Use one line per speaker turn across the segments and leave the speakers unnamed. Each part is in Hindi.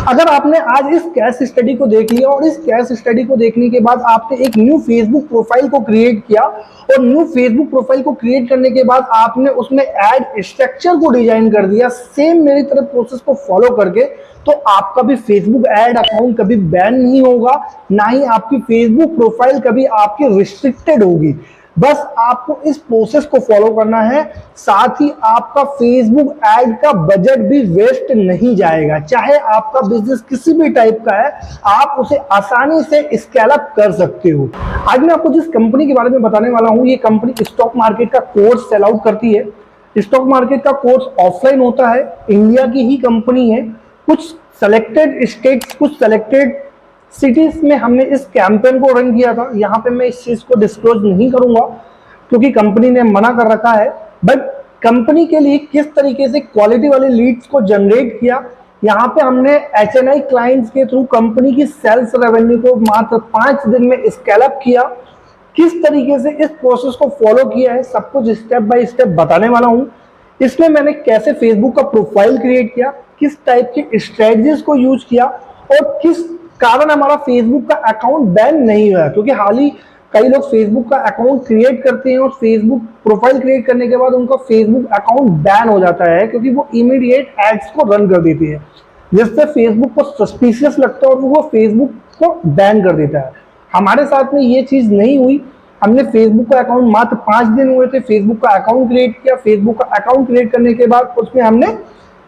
अगर आपने आज इस केस स्टडी को देख लिया और इस केस स्टडी को देखने के बाद आपने एक न्यू फेसबुक प्रोफाइल को क्रिएट किया और न्यू फेसबुक प्रोफाइल को क्रिएट करने के बाद आपने उसमें एड स्ट्रक्चर को डिजाइन कर दिया सेम मेरी तरह प्रोसेस को फॉलो करके, तो आपका भी फेसबुक एड अकाउंट कभी बैन नहीं होगा, ना ही आपकी फेसबुक प्रोफाइल कभी आपकी रिस्ट्रिक्टेड होगी। बस आपको इस प्रोसेस को फॉलो करना है, साथ ही आपका फेसबुक ऐड का बजट भी वेस्ट नहीं जाएगा। चाहे आपका बिजनेस किसी भी टाइप का है, आप उसे आसानी से स्केल अप कर सकते हो। आज मैं आपको जिस कंपनी के बारे में बताने वाला हूं, ये कंपनी स्टॉक मार्केट का कोर्स सेल आउट करती है। स्टॉक मार्केट का कोर्स ऑफलाइन होता है, इंडिया की ही कंपनी है। कुछ सेलेक्टेड स्टेट्स, कुछ सेलेक्टेड सिटीज में हमने इस कैंपेन को रन किया था। यहाँ पे मैं इस चीज को डिस्क्लोज नहीं करूंगा क्योंकि कंपनी ने मना कर रखा है, बट कंपनी के लिए किस तरीके से क्वालिटी वाले लीड्स को जनरेट किया, यहाँ पे हमने HNI क्लाइंट्स के थ्रू कंपनी की सेल्स रेवेन्यू को मात्र 5 दिन में स्केल अप किया, किस तरीके से इस प्रोसेस को फॉलो किया है, सब कुछ स्टेप बाय स्टेप बताने वाला हूँ। इसमें मैंने कैसे फेसबुक का प्रोफाइल क्रिएट किया, किस टाइप की स्ट्रेटजीज को यूज किया और किस कारण हमारा फेसबुक का अकाउंट बैन नहीं हुआ। क्योंकि हाल ही कई लोग फेसबुक का अकाउंट क्रिएट करते हैं और फेसबुक प्रोफाइल क्रिएट करने के बाद उनका फेसबुक अकाउंट बैन हो जाता है क्योंकि वो इमीडिएट एड्स को रन कर देती है, जिससे फेसबुक को सस्पिशियस लगता है और वो फेसबुक को बैन कर देता है। हमारे साथ में ये चीज नहीं हुई। हमने फेसबुक का अकाउंट मात्र 5 दिन हुए थे, फेसबुक का अकाउंट क्रिएट किया। फेसबुक का अकाउंट क्रिएट करने के बाद उसमें हमने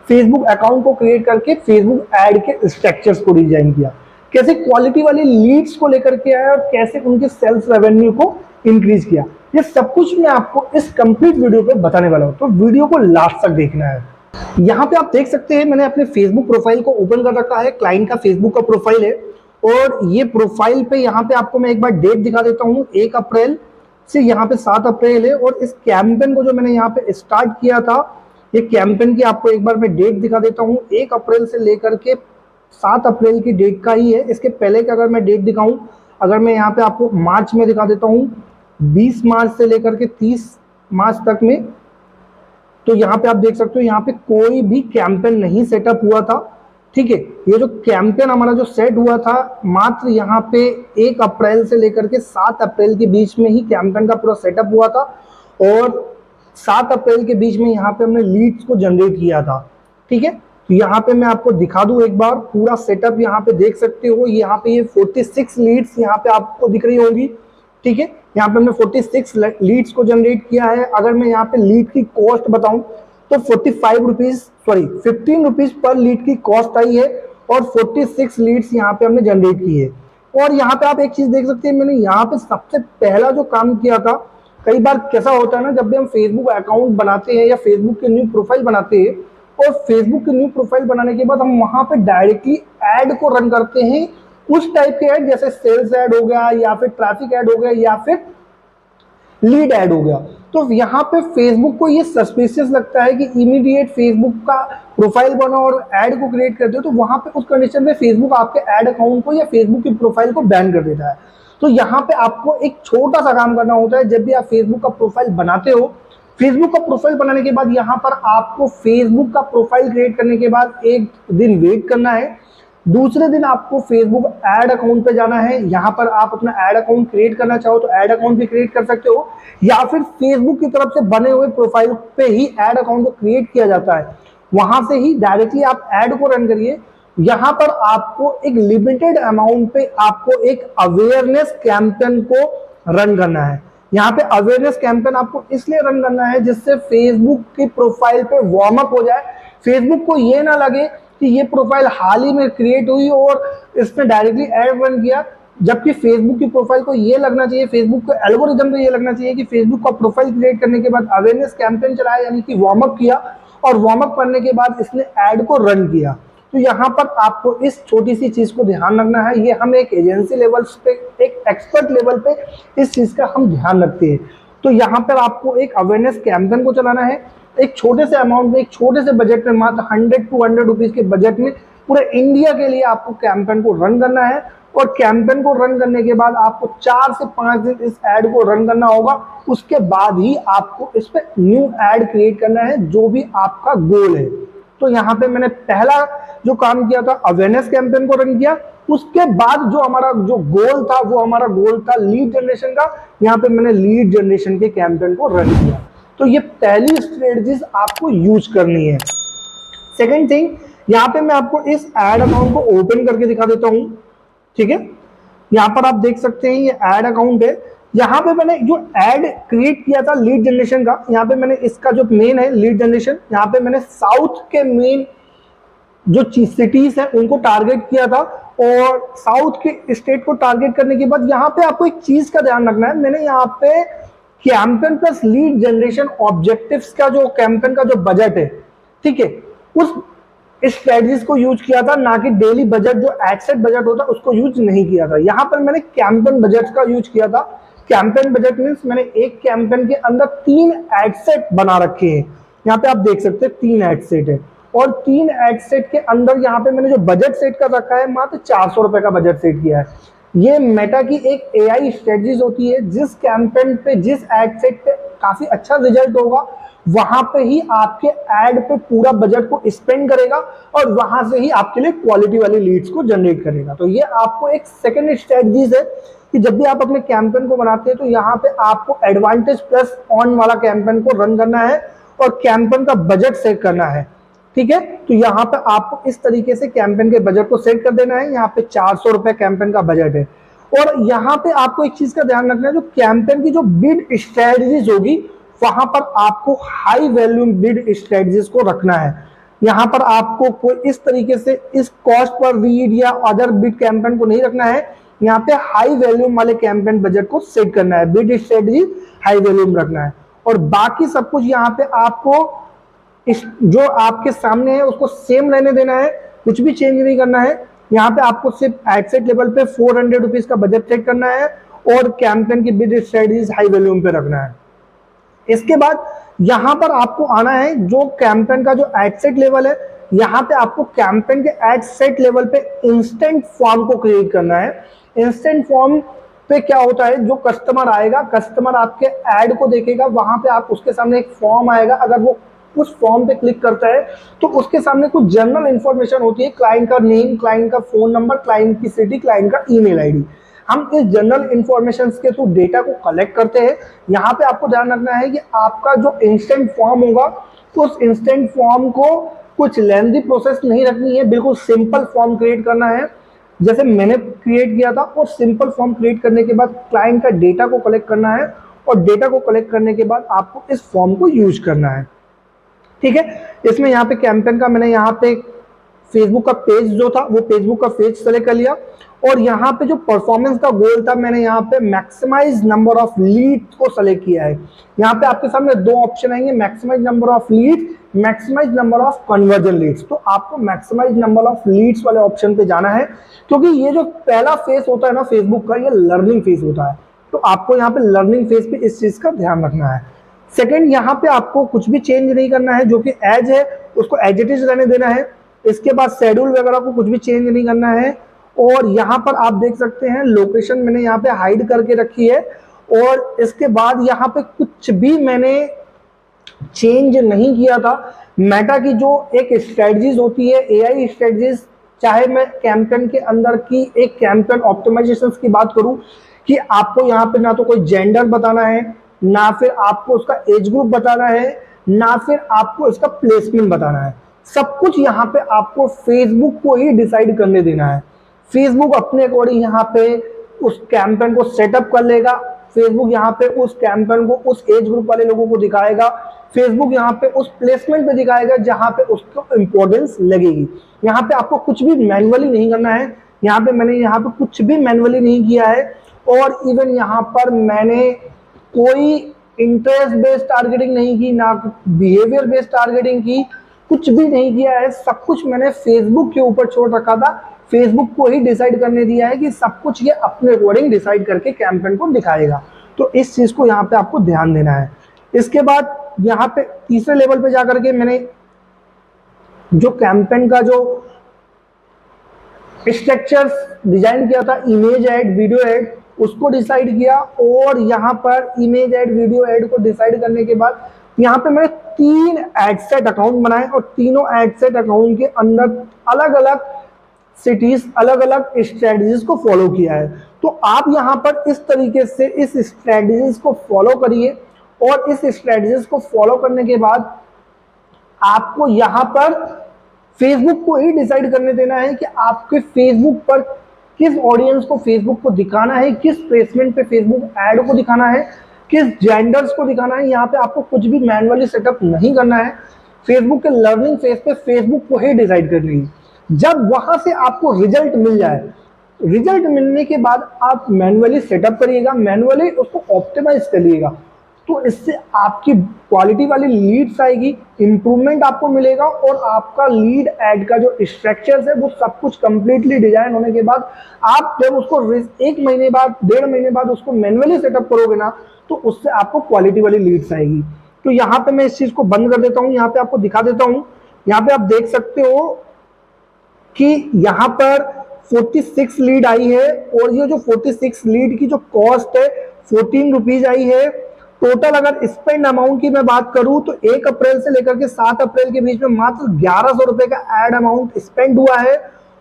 फेसबुक अकाउंट को क्रिएट करके फेसबुक एड के स्ट्रक्चर्स को डिजाइन किया, कैसे क्वालिटी वाली लीड्स को लेकर के आया और कैसे उनके सेल्स रेवेन्यू को इंक्रीज किया। ये सब कुछ मैं आपको इस कंप्लीट वीडियो पे बताने वाला हूं, तो वीडियो को लास्ट तक देखना है। यहाँ पे आप देख सकते हैं मैंने अपने फेसबुक प्रोफाइल को ओपन कर रखा है। क्लाइंट का फेसबुक का प्रोफाइल है और ये प्रोफाइल पे यहाँ पे आपको मैं एक बार डेट दिखा देता हूँ। 1 अप्रैल से यहाँ पे 7 अप्रैल है और इस कैंपेन को जो मैंने यहाँ पे स्टार्ट किया था, ये कैंपेन की आपको एक बार मैं डेट दिखा देता हूँ। 1 अप्रैल से लेकर के 7 अप्रैल की डेट का ही है। इसके पहले का अगर मैं डेट दिखाऊं, अगर मैं यहाँ पे आपको मार्च में दिखा देता हूँ, 20 मार्च से लेकर के 30 मार्च तक में, तो यहाँ पे आप देख सकते हो यहाँ पे कोई भी कैंपेन नहीं सेटअप हुआ था। ठीक है, ये जो कैंपेन हमारा जो सेट हुआ था मात्र यहाँ पे 1 अप्रैल से लेकर के 7 अप्रैल के बीच में ही कैंपेन का पूरा सेटअप हुआ था और 7 अप्रैल के बीच में यहाँ पे हमने लीड्स को जनरेट किया था। ठीक है, तो यहाँ पे मैं आपको दिखा दूं एक बार पूरा सेटअप। यहाँ पे देख सकते हो, यहाँ पे ये 46 लीड्स यहाँ पे आपको दिख रही होंगी। ठीक है, यहाँ पे हमने 46 लीड्स को जनरेट किया है। अगर मैं यहाँ पे लीड की कॉस्ट बताऊं तो 15 रुपीज पर लीड की कॉस्ट आई है और 46 लीड्स यहाँ पे हमने जनरेट की है। और यहाँ पे आप एक चीज देख सकते हैं, मैंने यहाँ पे सबसे पहला जो काम किया था, कई बार कैसा होता है ना, जब भी हम फेसबुक अकाउंट बनाते हैं या फेसबुक की न्यू प्रोफाइल बनाते हैं और फेसबुक की न्यू प्रोफाइल बनाने के बाद हम वहां पे डायरेक्टली ऐड को रन करते हैं, उस टाइप के ऐड जैसे सेल्स ऐड हो गया या फिर ट्रैफिक ऐड हो गया या फिर लीड ऐड हो गया। तो यहाँ पे फेसबुक को ये सस्पिशियस लगता है कि इमीडिएट फेसबुक का प्रोफाइल बना और ऐड को क्रिएट करते हो, तो वहां पे उस कंडीशन में फेसबुक आपके ऐड अकाउंट को या फेसबुक की प्रोफाइल को बैन कर देता है। तो यहाँ पे आपको एक छोटा सा काम करना होता है। जब भी आप फेसबुक का प्रोफाइल बनाते हो, फेसबुक का प्रोफाइल बनाने के बाद यहाँ पर आपको फेसबुक का प्रोफाइल क्रिएट करने के बाद 1 दिन वेट करना है। दूसरे दिन आपको फेसबुक ऐड अकाउंट पे जाना है। यहाँ पर आप अपना ऐड अकाउंट क्रिएट करना चाहो तो ऐड अकाउंट भी क्रिएट कर सकते हो या फिर फेसबुक की तरफ से बने हुए प्रोफाइल पे ही ऐड अकाउंट को क्रिएट किया जाता है, वहां से ही डायरेक्टली आप ऐड को रन करिए। यहाँ पर आपको एक लिमिटेड अमाउंट पे आपको एक अवेयरनेस कैंपेन को रन करना है। यहाँ पे अवेयरनेस कैंपेन आपको इसलिए रन करना है जिससे फेसबुक की प्रोफाइल पे वार्म अप हो जाए। फेसबुक को ये ना लगे कि ये प्रोफाइल हाल ही में क्रिएट हुई और इसने डायरेक्टली ऐड रन किया, जबकि फेसबुक की प्रोफाइल को ये लगना चाहिए, फेसबुक के एल्गोरिथम को ये लगना चाहिए कि फेसबुक का प्रोफाइल क्रिएट करने के बाद अवेयरनेस कैंपेन चलाया, यानी कि वार्म अप किया और वार्म अप करने के बाद इसने ऐड को रन किया। तो यहाँ पर आपको इस छोटी सी चीज को ध्यान रखना है। ये हम एक एजेंसी लेवल पे, एक एक्सपर्ट लेवल पे इस चीज का हम ध्यान रखते हैं। तो यहाँ पर आपको एक अवेयरनेस कैंपेन को चलाना है, एक छोटे से अमाउंट में, एक छोटे से बजट में, मात्र 100 to 100 रुपीज के बजट में पूरे इंडिया के लिए आपको कैंपेन को रन करना है। और कैंपेन को रन करने के बाद आपको 4 से 5 दिन इस ऐड को रन करना होगा। उसके बाद ही आपको इस पे न्यू ऐड क्रिएट करना है, जो भी आपका गोल है। तो यहाँ पे मैंने पहला जो काम किया था अवेयरनेस कैंपेन को रन किया। उसके बाद जो हमारा जो गोल था वो हमारा गोल था लीड जनरेशन का। यहाँ पे मैंने लीड जनरेशन के कैंपेन को रन किया। तो ये पहली स्ट्रेटजीज आपको यूज करनी है। सेकेंड थिंग, यहाँ पे मैं आपको इस एड अकाउंट को ओपन करके दिखा देता हूँ। ठीक है, यहाँ पर आप देख सकते हैं ये एड अकाउंट है। यहाँ पे मैंने जो एड क्रिएट किया था लीड जनरेशन का, यहाँ पे मैंने इसका जो मेन है लीड जनरेशन, यहाँ पे मैंने साउथ के मेन जो सिटीज है उनको टारगेट किया था। और साउथ के स्टेट को टारगेट करने के बाद यहाँ पे आपको एक चीज का ध्यान रखना है, मैंने यहाँ पे campaign plus lead generation objectives का जो कैंपेन का जो बजट है, ठीक है, उस स्ट्रेटजीज को यूज किया था, ना कि डेली बजट जो एडसेट बजट होता है उसको यूज नहीं किया था। यहाँ पर मैंने कैंपेन बजट का यूज किया था। कैंपेन बजट मीन्स मैंने एक कैंपेन के अंदर 3 एडसेट बना रखे हैं। यहाँ पे आप देख सकते हैं 3 एडसेट है, और 3 एडसेट के अंदर यहाँ पे मैंने जो बजट सेट कर रखा है मात्र 400 रुपए का बजट सेट किया है। ये मेटा की एक एआई स्ट्रेटजीज होती है, जिस कैंपेन पे जिस एडसेट पे काफी अच्छा रिजल्ट होगा वहां पे ही आपके एड पे पूरा बजट को स्पेंड करेगा और वहां से ही आपके लिए क्वालिटी वाली लीड्स को जनरेट करेगा। तो ये आपको एक सेकंड स्ट्रेटजीज है कि जब भी आप अपने कैंपेन को बनाते हैं तो यहाँ पे आपको एडवांटेज प्लस ऑन वाला कैंपेन को रन करना है और कैंपेन का बजट सेट करना है। ठीक है, तो यहाँ पे आपको इस तरीके से कैंपेन के बजट को सेट कर देना है। यहाँ पे 400 रुपए कैंपेन का बजट है। और यहाँ पे आपको एक चीज का ध्यान रखना है, जो कैंपेन की जो बिड स्ट्रेटजीज होगी वहां पर आपको हाई वैल्यू बिड स्ट्रेटजीज को रखना है। यहाँ पर आपको कोई इस तरीके से इस कॉस्ट पर रीड या अदर बिड कैंपेन को नहीं रखना है। यहाँ पे हाई वैल्यूम वाले कैंपेन बजट को सेट करना है, बिड स्ट्रेटजी हाई वैल्यूम रखना है। और बाकी सब कुछ यहाँ पे आपको इस जो आपके सामने है उसको सेम रहने देना है, कुछ भी चेंज नहीं करना है। यहाँ पे आपको सिर्फ एडसेट लेवल पे 400 रुपीज का बजट सेट करना है और कैंपेन की बिड स्ट्रेटजीज हाई वैल्यूम पे रखना है। इसके बाद यहां पर आपको आना है जो कैंपेन का जो एडसेट लेवल है, यहां पे आपको कैंपेन के एडसेट लेवल पे इंस्टेंट फॉर्म को क्रिएट करना है। इंस्टेंट फॉर्म पे क्या होता है, जो कस्टमर आएगा, कस्टमर आपके एड को देखेगा, वहां पे आप उसके सामने एक फॉर्म आएगा। अगर वो उस फॉर्म पे क्लिक करता है तो उसके सामने कुछ जनरल इंफॉर्मेशन होती है, क्लाइंट का नेम, क्लाइंट का फोन नंबर, क्लाइंट की सिटी, क्लाइंट का ईमेल आईडी। हम इस जनरल इंफॉर्मेशन के थ्रू डेटा को कलेक्ट करते हैं। यहाँ पे आपको ध्यान रखना है कि आपका जो इंस्टेंट फॉर्म होगा तो उस इंस्टेंट फॉर्म को कुछ लेंथी प्रोसेस नहीं रखनी है, बिल्कुल सिंपल फॉर्म क्रिएट करना है जैसे मैंने क्रिएट किया था। और सिंपल फॉर्म क्रिएट करने के बाद क्लाइंट का डेटा को कलेक्ट करना है और डेटा को कलेक्ट करने के बाद आपको इस फॉर्म को यूज करना है। ठीक है, इसमें यहाँ पे कैंपेन का मैंने यहाँ पे फेसबुक का पेज जो था वो फेसबुक का पेज सेलेक्ट कर लिया। और यहाँ पे जो परफॉर्मेंस का गोल था मैंने यहाँ पे मैक्सिमाइज नंबर ऑफ लीड को सेलेक्ट किया है। यहाँ पे आपके सामने 2 ऑप्शन आएंगे, maximise number of lead, maximise number of conversion leads. तो आपको मैक्सिमाइज नंबर ऑफ लीड्स वाले ऑप्शन पे जाना है, क्योंकि ये जो पहला फेज होता है ना फेसबुक का, ये लर्निंग फेज होता है। तो आपको यहाँ पे लर्निंग फेज पे इस चीज का ध्यान रखना है। सेकेंड, यहाँ पे आपको कुछ भी चेंज नहीं करना है, जो कि एज है उसको एज इट इज रहने देना है। इसके बाद शेड्यूल वगैरह को कुछ भी चेंज नहीं करना है। और यहाँ पर आप देख सकते हैं लोकेशन मैंने यहाँ पे हाइड करके रखी है। और इसके बाद यहाँ पे कुछ भी मैंने चेंज नहीं किया था। मेटा की जो एक स्ट्रेटजीज होती है, एआई स्ट्रेटजीज, चाहे मैं कैंपेन के अंदर की एक कैंपेन ऑप्टिमाइजेशन की बात करूं कि आपको यहाँ पे ना तो कोई जेंडर बताना है, ना फिर आपको उसका एज ग्रुप बताना है, ना फिर आपको इसका प्लेसमेंट बताना है। सब कुछ यहाँ पे आपको फेसबुक को ही डिसाइड करने देना है। फेसबुक अपने अकॉर्डिंग यहाँ पे उस कैंपेन को सेटअप कर लेगा। फेसबुक यहाँ पे उस कैंपेन को उस एज ग्रुप वाले लोगों को दिखाएगा। फेसबुक यहाँ पे उस प्लेसमेंट पे दिखाएगा जहाँ पे उसको इंपॉर्टेंस लगेगी। यहाँ पे आपको कुछ भी मैन्युअली नहीं करना है। यहाँ पे मैंने यहाँ पे कुछ भी मैन्युअली नहीं किया है। और इवन यहाँ पर मैंने कोई इंटरेस्ट बेस्ड टारगेटिंग नहीं की, ना बिहेवियर बेस्ड टारगेटिंग की, कुछ भी नहीं किया है। सब कुछ मैंने फेसबुक के ऊपर छोड़ रखा था। फेसबुक को ही डिसाइड करने दिया है कि सब कुछ ये अपने अकॉर्डिंग डिसाइड करके कैंपेन को दिखाएगा। तो इस चीज को यहाँ पे आपको ध्यान देना है। इसके बाद यहाँ पे तीसरे लेवल पे जाकर के मैंने जो कैंपेन का जो स्ट्रक्चर डिजाइन किया था, इमेज ऐड, वीडियो ऐड, उसको डिसाइड किया। और यहाँ पर इमेज ऐड, वीडियो ऐड को डिसाइड करने के बाद यहाँ पे मैंने 3 एडसेट अकाउंट बनाए और तीनों एडसेट अकाउंट के अंदर अलग अलग सिटीज, अलग अलग स्ट्रेटजीज को फॉलो किया है। तो आप यहाँ पर इस तरीके से इस स्ट्रेटजीज को फॉलो करिए और इस स्ट्रेटजीज को फॉलो करने के बाद आपको यहाँ पर फेसबुक को ही डिसाइड करने देना है कि आपके फेसबुक पर किस ऑडियंस को फेसबुक को दिखाना है, किस प्लेसमेंट पे फेसबुक ऐड को दिखाना है, किस जेंडर्स को दिखाना है। यहाँ पे आपको कुछ भी मैनुअली सेटअप नहीं करना है। फेसबुक के लर्निंग फेज पे फेसबुक को ही डिसाइड करनी है। जब वहां से आपको रिजल्ट मिल जाए, रिजल्ट मिलने के बाद आप मैनुअली सेटअप करिएगा, मैनुअली उसको ऑप्टिमाइज करिएगा। तो इससे आपकी क्वालिटी वाली लीड्स आएगी, इंप्रूवमेंट आपको मिलेगा और आपका लीड ऐड का जो स्ट्रक्चर्स है वो सब कुछ कंप्लीटली डिजाइन होने के बाद आप जब उसको 1 महीने बाद, 1.5 महीने बाद उसको मैनुअली सेटअप करोगे ना, तो उससे आपको क्वालिटी वाली लीड्स आएगी। तो यहाँ पे मैं इस चीज को बंद कर देता हूँ, यहाँ पे आपको दिखा देता हूँ। यहाँ पे आप देख सकते हो कि यहाँ पर 46 लीड आई है और ये जो 46 लीड की जो कॉस्ट है 14 रुपीज आई है। टोटल अगर स्पेंड अमाउंट की मैं बात करूं तो 1 अप्रैल से लेकर के 7 अप्रैल के बीच में मात्र 1100 रुपए का एड अमाउंट स्पेंड हुआ है।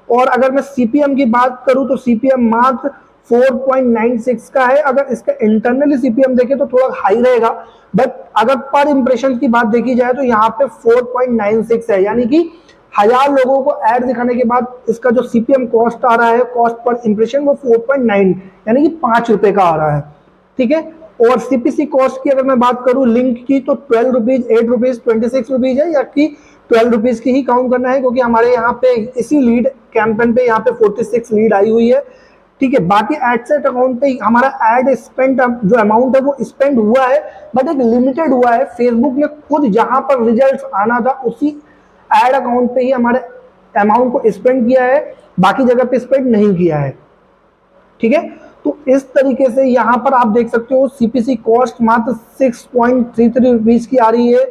और अगर मैं सीपीएम की बात करूं तो सीपीएम मात्र 4.96 का है। अगर इसका इंटरनली सीपीएम देखें तो थोड़ा हाई रहेगा, बट अगर पर इंप्रेशन की बात देखी जाए तो यहाँ पे 4.96 है, यानी कि 1000 लोगों को ऐड दिखाने के बाद इसका जो सीपीएम कॉस्ट आ रहा है, कॉस्ट पर इंप्रेशन, वो 4.9 यानी कि 5 रुपए का आ रहा है। ठीक है। और सीपीसी कॉस्ट की अगर मैं बात करूं लिंक की तो 12 रुपीज, 8 रुपीज, 26 रुपीज है, या कि 12 रुपीज की ही काउंट करना है, क्योंकि हमारे यहाँ पे इसी लीड कैंपेन पे यहाँ पे 46 लीड आई हुई है। ठीक है। बाकी एडसेट अकाउंट पे हमारा एड स्पेंड जो अमाउंट है वो स्पेंड हुआ है, बट एक लिमिटेड हुआ है। फेसबुक ने खुद जहां पर रिजल्ट आना था उसी एड अकाउंट पे ही हमारे अमाउंट को स्पेंड किया है, बाकी जगह पे स्पेंड नहीं किया है। ठीक है। तो इस तरीके से यहाँ पर आप देख सकते हो सीपीसी कॉस्ट मात्र 6.33 रुपीज की आ रही है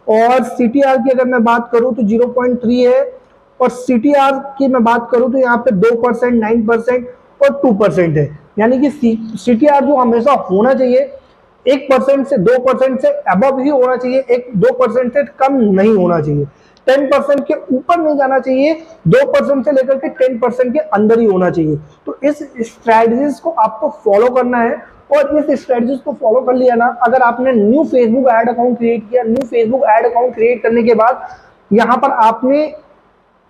और सीटीआर की अगर मैं बात करूं तो 0.3 है और सीटीआर की मैं बात करूं तो यहाँ पे 2%, 9% और 2% है। यानी कि सीटीआर जो हमेशा होना चाहिए 1% से 2% से अबव ही होना चाहिए, 1-2% से कम नहीं होना चाहिए, 10% के ऊपर नहीं जाना चाहिए, 2% से लेकर के 10% के अंदर ही होना चाहिए। तो इस स्ट्रेटजीज को आपको फॉलो करना है और इस स्ट्रेटजीज को फॉलो कर लिया ना, अगर आपने new Facebook ad account create किया, new Facebook ad account create करने के बाद यहाँ पर आपने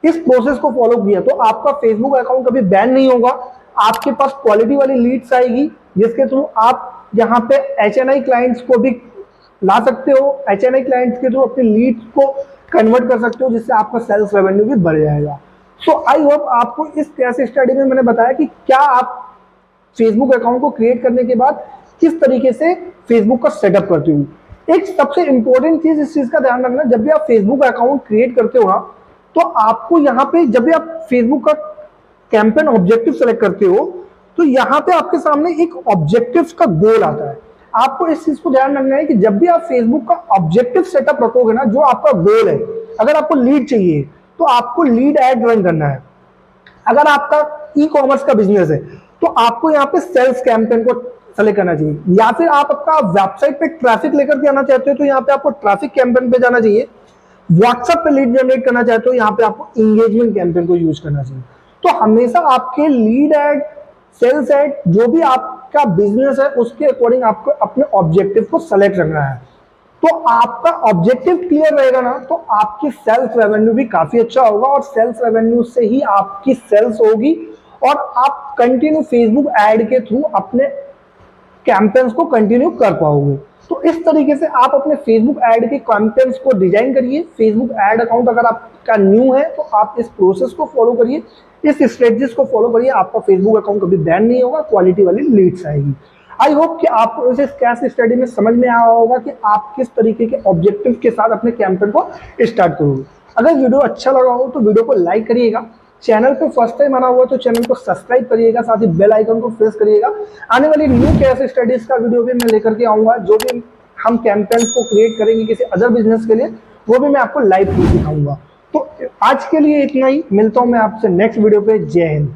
इस प्रोसेस को फॉलो किया तो आपका फेसबुक अकाउंट कभी बैन नहीं होगा। आपके पास क्वालिटी वाली लीड्स आएगी जिसके थ्रू आप यहाँ पे एचएनआई क्लाइंट्स को भी ला सकते हो, एचएनआई क्लाइंट्स के थ्रू अपने लीड्स को कन्वर्ट कर सकते हो, जिससे आपका सेल्स रेवेन्यू भी बढ़ जाएगा। सो आई होप आपको इस केस स्टडी में मैंने बताया कि क्या आप फेसबुक अकाउंट को क्रिएट करने के बाद किस तरीके से फेसबुक का सेटअप करते हो। एक सबसे इंपॉर्टेंट चीज इस चीज का ध्यान रखना, जब भी आप फेसबुक अकाउंट क्रिएट करते हो ना, तो आपको यहाँ पे जब भी आप फेसबुक का कैंपेन ऑब्जेक्टिव सेलेक्ट करते हो तो यहाँ पे आपके सामने एक ऑब्जेक्टिव का गोल आता है। आपको इस चीज को ध्यान रखना है कि जब भी आप फेसबुक का ऑब्जेक्टिव सेटअप रखोगे ना, जो आपका गोल है, अगर आपको लीड चाहिए तो आपको लीड एड रन करना है। अगर आपका ई कॉमर्स का बिजनेस है तो आपको यहाँ पे सेल्स कैंपेन को सेलेक्ट करना चाहिए, या फिर आप आपका वेबसाइट पे ट्रैफिक लेकर के आना चाहते हो तो यहाँ पे आपको ट्रैफिक कैंपेन पे जाना चाहिए। व्हाट्सएप पे लीड जनरेट करना चाहते हो, यहाँ पे आपको एंगेजमेंट कैंपेन को यूज करना चाहिए। तो हमेशा आपके लीड एड, सेल्स एड, जो भी आपका बिजनेस है उसके अकॉर्डिंग आपको अपने ऑब्जेक्टिव को सेलेक्ट करना है। तो आपका ऑब्जेक्टिव क्लियर रहेगा ना, तो आपकी सेल्स रेवेन्यू भी काफी अच्छा होगा और सेल्स रेवेन्यू से ही आपकी सेल्स होगी और आप कंटिन्यू फेसबुक ऐड के थ्रू अपने कैंपेन्स को कंटिन्यू कर पाओगे। तो इस तरीके से आप अपने फेसबुक ऐड के कैंपेन्स को डिजाइन करिए। फेसबुक ऐड अकाउंट अगर आपका न्यू है तो आप इस प्रोसेस को फॉलो करिए, इस स्ट्रेटजीज को फॉलो करिए, आपका फेसबुक अकाउंट कभी बैन नहीं होगा, क्वालिटी वाली लीड्स आएगी। आई होप कि आपको इस केस स्टडी में समझ में आया होगा कि आप किस तरीके के ऑब्जेक्टिव के साथ अपने कैंपेन को स्टार्ट करोगे। अगर वीडियो अच्छा लगा हो तो वीडियो को लाइक करिएगा, चैनल पे फर्स्ट टाइम आना हुआ तो चैनल को सब्सक्राइब करिएगा, साथ ही बेल आइकन को प्रेस करिएगा। आने वाली न्यू केस स्टडीज का वीडियो भी मैं लेकर के आऊंगा, जो भी हम कैंपेन्स को क्रिएट करेंगे किसी अदर बिजनेस के लिए, वो भी मैं आपको लाइव दिखाऊंगा। तो आज के लिए इतना ही, मिलता हूं मैं आपसे नेक्स्ट वीडियो पे। जय हिंद।